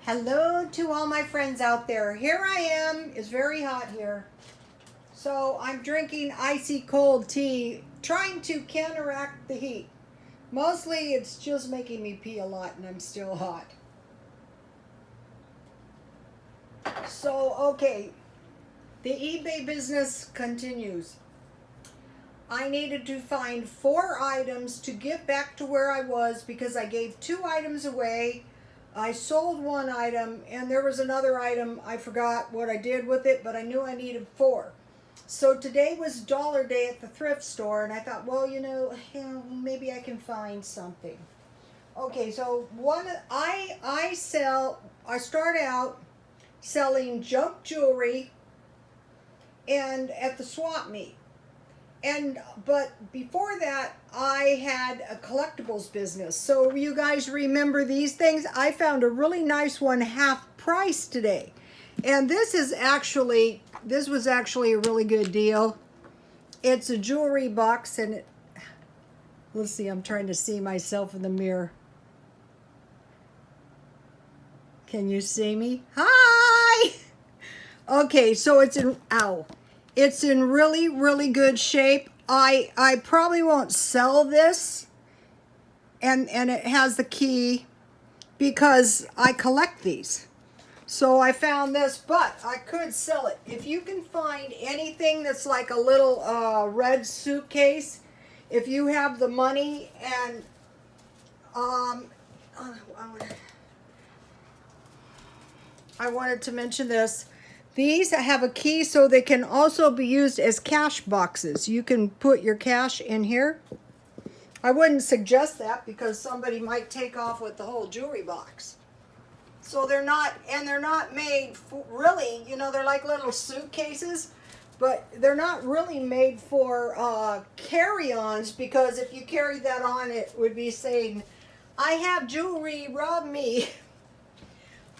Hello to all my friends out there. Here I am. It's very hot here. So I'm drinking icy cold tea, trying to counteract the heat. Mostly it's just making me pee a lot and I'm still hot. So, okay, the eBay business continues. I needed to find 4 items to get back to where I was because I gave 2 items away. I sold 1 item and there was another item. I forgot what I did with it, but I knew I needed 4. So today was dollar day at the thrift store and I thought, well, maybe I can find something. Okay, so I start out selling junk jewelry and at the swap meet. But before that, I had a collectibles business. So you guys remember these things? I found a really nice one half price today. And this was actually a really good deal. It's a jewelry box and let's see, I'm trying to see myself in the mirror. Can you see me? Hi! Okay, so it's in really, really good shape. I probably won't sell this, and it has the key because I collect these. So I found this, but I could sell it. If you can find anything that's like a little red suitcase, if you have the money, and I wanted to mention this. These have a key so they can also be used as cash boxes. You can put your cash in here. I wouldn't suggest that because somebody might take off with the whole jewelry box. So they're not made for, really, they're like little suitcases, but they're not really made for carry-ons, because if you carried that on, it would be saying, I have jewelry, rob me.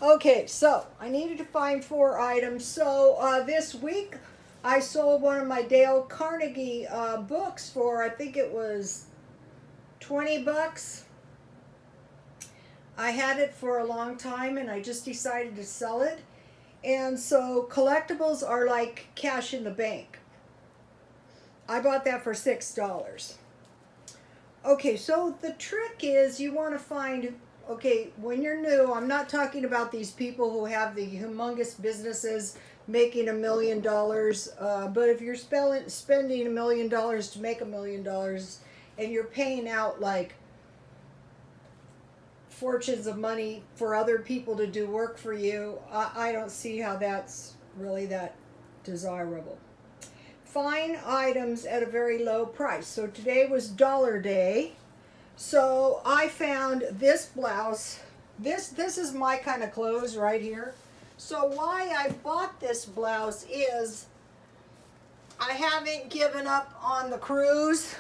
Okay, so I needed to find 4 items. So this week I sold one of my Dale Carnegie books for, I think it was 20 bucks. I had it for a long time and I just decided to sell it. And so collectibles are like cash in the bank. I bought that for $6. Okay, so the trick is you want to find, okay, when you're new, I'm not talking about these people who have the humongous businesses making $1 million, but if you're spending $1 million to make $1 million and you're paying out like fortunes of money for other people to do work for you, I don't see how that's really that desirable. Find items at a very low price. So today was dollar day. So I found this blouse. This is my kind of clothes right here. So why I bought this blouse is I haven't given up on the cruise.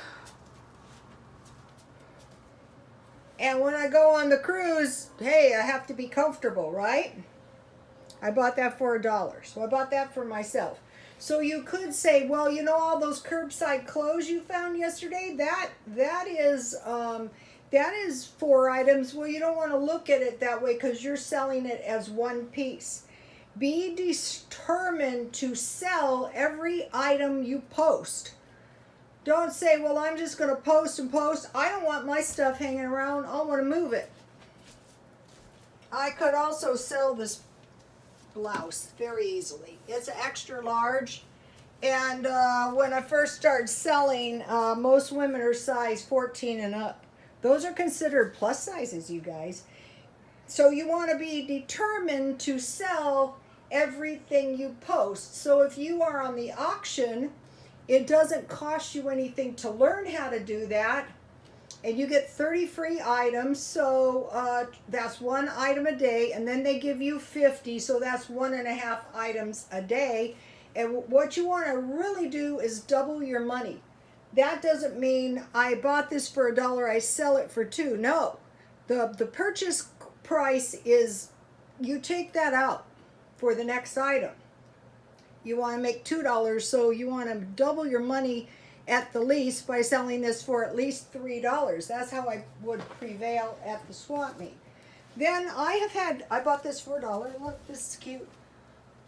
And when I go on the cruise, hey, I have to be comfortable, right? I bought that for $1. So I bought that for myself. So you could say, well, all those curbside clothes you found yesterday, that is 4 items. Well, you don't want to look at it that way because you're selling it as one piece. Be determined to sell every item you post. Don't say, well, I'm just going to post and post. I don't want my stuff hanging around. I want to move it. I could also sell this blouse very easily. It's extra large. And when I first started selling, most women are size 14 and up. Those are considered plus sizes, you guys. So you want to be determined to sell everything you post. So if you are on the auction, it doesn't cost you anything to learn how to do that. And you get 30 free items, so that's 1 item a day. And then they give you 50, so that's 1.5 items a day. And what you want to really do is double your money. That doesn't mean I bought this for $1, I sell it for $2. No, the purchase price is, you take that out for the next item. You want to make $2, so you want to double your money at the least by selling this for at least $3. That's how I would prevail at the swap meet. Then I bought this for $1. Look, this is cute.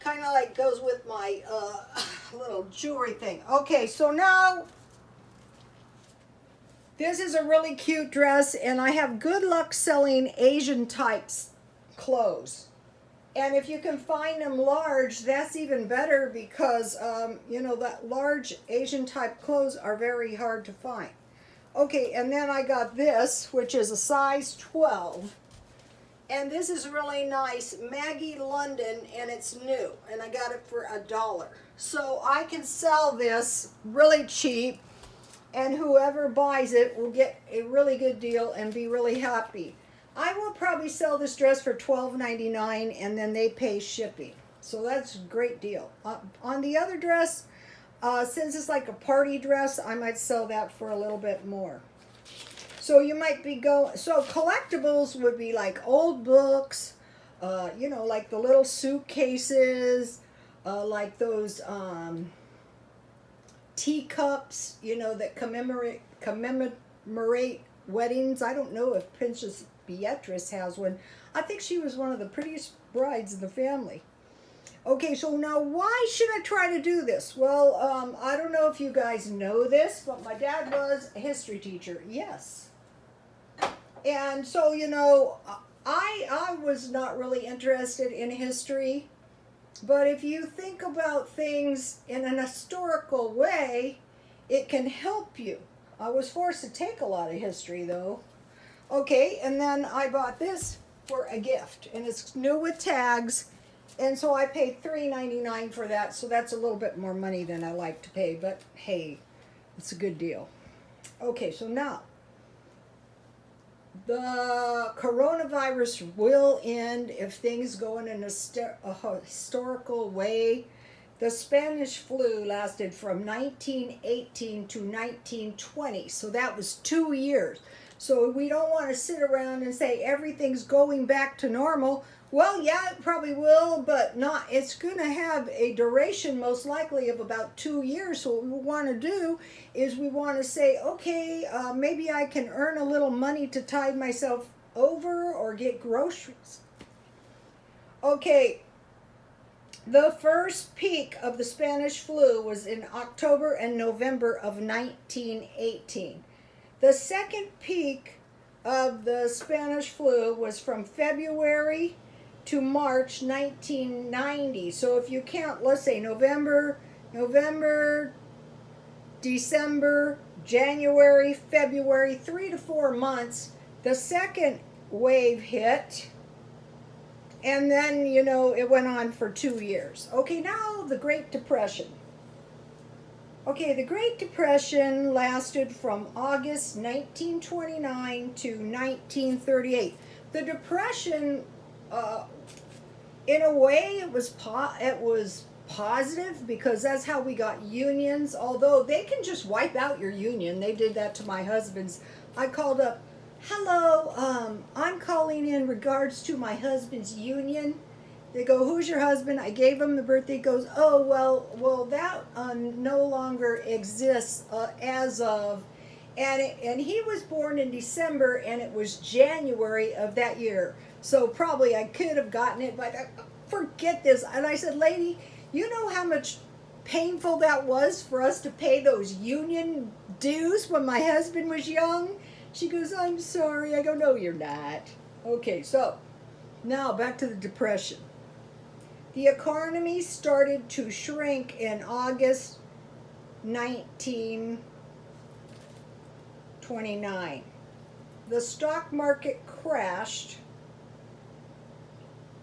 Kind of like goes with my little jewelry thing. Okay, so now this is a really cute dress, and I have good luck selling Asian types clothes. And if you can find them large, that's even better because, you know, that large Asian type clothes are very hard to find. Okay, and then I got this, which is a size 12. And this is really nice, Maggie London, and it's new. And I got it for $1. So I can sell this really cheap, and whoever buys it will get a really good deal and be really happy. I will probably sell this dress for $12.99, and then they pay shipping. So that's a great deal. On the other dress, since it's like a party dress, I might sell that for a little bit more. So you might be so collectibles would be like old books, you know, like the little suitcases, like those teacups, you know, that commemorate weddings. I don't know if Princess Beatrice has one. I think she was one of the prettiest brides in the family. Okay, so now why should I try to do this? Well, I don't know if you guys know this, but my dad was a history teacher. Yes. And so, you know, I was not really interested in history, but if you think about things in an historical way, it can help you. I was forced to take a lot of history, though. Okay, and then I bought this for a gift, and it's new with tags, and so I paid $3.99 for that, so that's a little bit more money than I like to pay, but hey, it's a good deal. Okay, so now, the coronavirus will end if things go in a historical way. The Spanish flu lasted from 1918 to 1920, so that was 2 years. So we don't want to sit around and say everything's going back to normal. Well, yeah, it probably will, but not. It's going to have a duration most likely of about 2 years. So what we want to do is we want to say, okay, maybe I can earn a little money to tide myself over or get groceries. Okay, the first peak of the Spanish flu was in October and November of 1918. The second peak of the Spanish flu was from February to March 1990. So if you count, let's say November, December, January, February, 3 to 4 months, the second wave hit. And then, you know, it went on for 2 years. Okay, now the Great Depression. Okay, the Great Depression lasted from August 1929 to 1938. The Depression, in a way, it was positive because that's how we got unions. Although they can just wipe out your union. They did that to my husband's. I called up, hello, I'm calling in regards to my husband's union. They go, who's your husband? I gave him the birthday. He goes, oh, well, that no longer exists as of, and he was born in December, and it was January of that year. So probably I could have gotten it, but forget this. And I said, lady, you know how much painful that was for us to pay those union dues when my husband was young? She goes, I'm sorry. I go, no, you're not. Okay, so now back to the Depression. The economy started to shrink in August 1929. The stock market crashed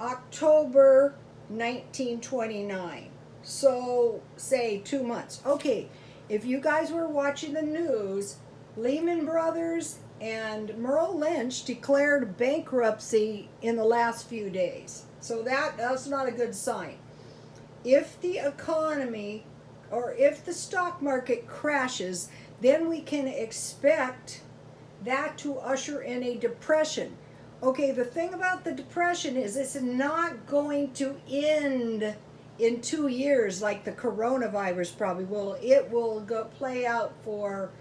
October 1929. So, say 2 months. Okay, if you guys were watching the news, Lehman Brothers and Merrill Lynch declared bankruptcy in the last few days. So that's not a good sign. If the economy or if the stock market crashes, then we can expect that to usher in a depression. Okay, the thing about the depression is it's not going to end in 2 years like the coronavirus probably will. It will play out for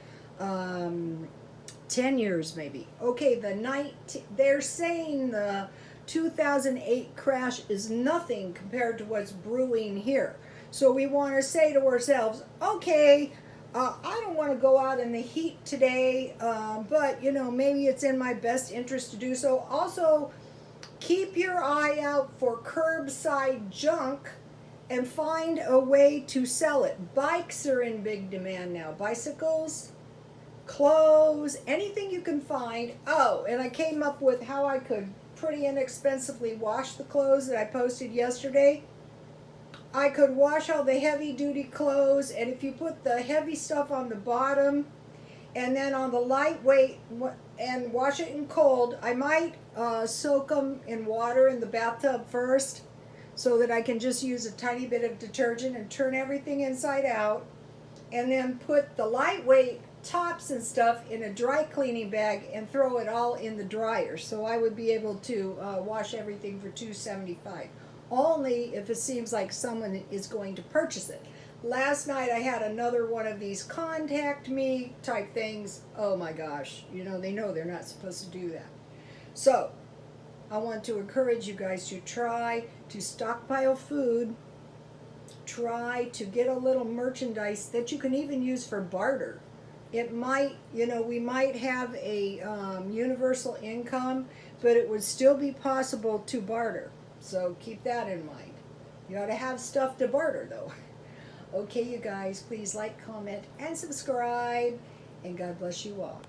10 years maybe. Okay, they're saying the 2008 crash is nothing compared to what's brewing here. So we want to say to ourselves, okay, I don't want to go out in the heat today, but maybe it's in my best interest to do so. Also, keep your eye out for curbside junk and find a way to sell it. Bikes are in big demand now. Bicycles, clothes, anything you can find. Oh, and I came up with how I could pretty inexpensively wash the clothes that I posted yesterday. I could wash all the heavy duty clothes, and if you put the heavy stuff on the bottom and then on the lightweight and wash it in cold, I might soak them in water in the bathtub first so that I can just use a tiny bit of detergent and turn everything inside out, and then put the lightweight tops and stuff in a dry cleaning bag and throw it all in the dryer. So I would be able to wash everything for $2.75. Only if it seems like someone is going to purchase it. Last night I had another one of these contact me type things. Oh my gosh, they know they're not supposed to do that. So I want to encourage you guys to try to stockpile food. Try to get a little merchandise that you can even use for barter. It might, we might have a universal income, but it would still be possible to barter. So keep that in mind. You ought to have stuff to barter, though. Okay, you guys, please like, comment, and subscribe. And God bless you all.